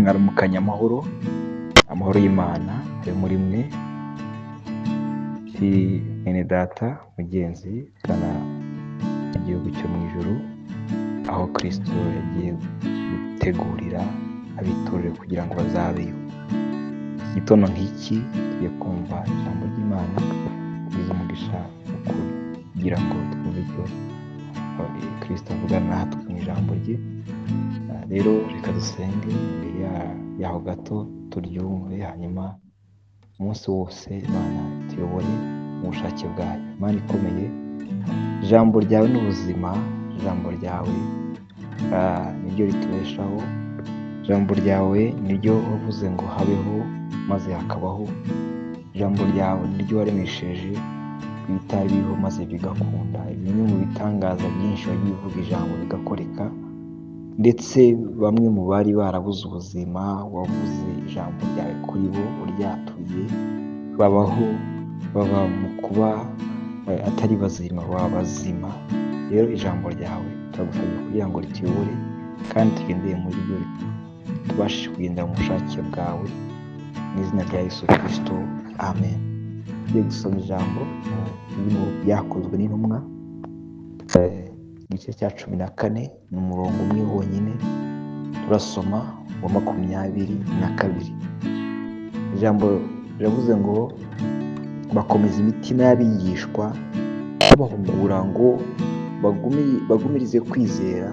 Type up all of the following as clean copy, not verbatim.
mwaramukanya amahoro y'Imana ari muri mwe. Mwene data mugenzi gana igihugu cyo mu ijuru, aho Kristo yagiye gutegurira abitoreye kugira ngo bazabeyo. Igitondo nk'iki tugiye kumva ijambo ry'Imana riza umugisha ukuri kugira ngo twumve icyo Kristo avugana natwe mu ijambo rye. Rero reka dusenge mbere yaho gato turyumve, hanyuma umunsi wose Imana tuyobore mu bushake bwayo. Imana ikomeye, ijambo ryawe ni ubuzima, ijambo ryawe niryo ritubeshaho, ijambo ryawe niryo wavuze ngo habeho maze hakabaho, ijambo ryawe niryo waremesheje ibitari biriho maze bigakunda. Bimwe mu bitangaza byinshi wagiye uvuga ijambo bigakoreka, ndetse bamwe mu bari barabuze ubuzima wavuze ijambo ryawe kuri bo uryatuye, babaho, baba mu kuba atari bazima baba bazima. Rero ijambo ryawe turagusabye kugira ngo rituyobore kandi tugendeye muri ryo, tubashe kugendera mu bushake bwawe mu izina rya Yesu Kristo, amen. Tugiye gusoma ijambo riri mu Byakozwe n'Intumwa, igice cya 14 ni umurongo umwe wonyine, turasoma wa 22. Ijambo riravuze ngo bakomeza imitima y'abigishwa babahugura ngo bagumirize kwizera,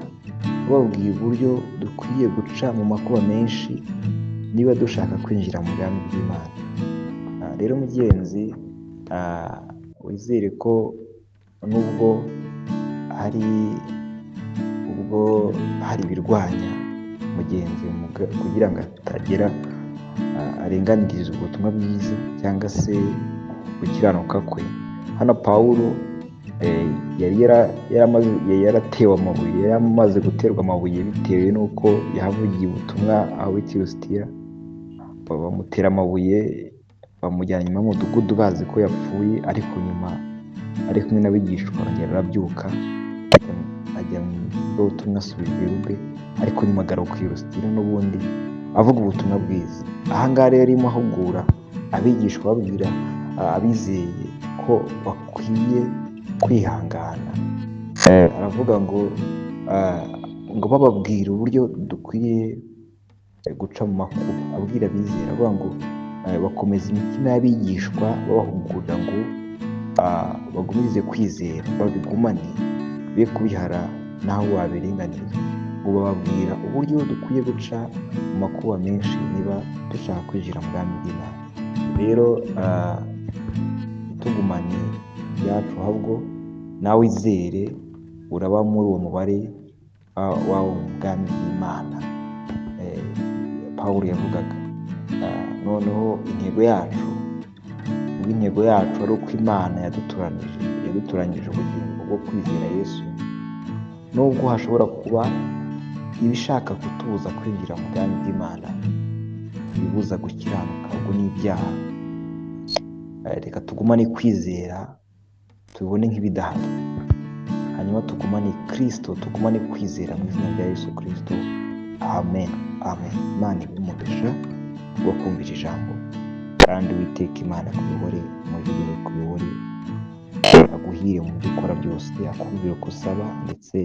bababwiye uburyo dukwiye guca mu makuba menshi niba dushaka kwinjira mu bwami bw'Imana. Rero mugenzi, wizere ko nubwo hari ibirwanya mugenzi kugira ngo atagera arenganiriza ubutumwa bwiza cyangwa se gukiranuka kwe. Hano Pawulo yari yaratewe amabuye, yari amaze guterwa amabuye bitewe n'uko yahavugiye ubutumwa aho i Lusitira. Bamutera amabuye, bamujyana nyuma y'umudugudu bazi ko yapfuye, ariko nyuma ari kumwe n'abigishwa arongera arabyuka ajya mu butumwa, asubira i Derube, ariko nyuma agaruka i Lusitira n'ubundi avuga ubutumwa bwiza. Aha ngaha rero arimo ahugura abigishwa, babwira abizeye ko bakwiye kwihangana. Aravuga ngo bababwira uburyo dukwiye guca mu makuba. Abwira abizera avuga ngo bakomeza imitima y'abigishwa babahugurira ngo bagumirize kwizera, babigumane, be kubihara naho wabirenganira. Ngo bababwira uburyo dukwiye guca mu makuba menshi niba dushaka kwinjira mu bwami bw'Imana. Rero tugumane byacu, ahubwo nawe izere uraba muri uwo mubare w'awo mu bwami bw'Imana Pawulo yavugaga. Noneho intego yacu ari uko Imana yadutoranyije ubugingo bwo kwizera Yesu. Nubwo hashobora kuba ibishaka kutubuza kwinjira mu bwami bw'Imana, ibibuza gukiranuka, ubwo ni ibyaha, reka tugumane kwizera, tubibone nk'ibidahari, hanyuma tugumane Kristo, tugumane kwizera mu izina rya Yesu Kristo, amen, amen. Imana ibe umugisha wo kumvira ijambo, kandi Uwiteka Imana akuyobore muri byo, akuyobore, aguhire mu byo ukora byose, akubwire uko usaba, ndetse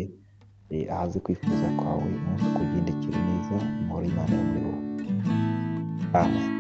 ahaze kwifuza kwawe umunsi kugendekera neza. Amahoro y'Imana yo muri wowe, amen.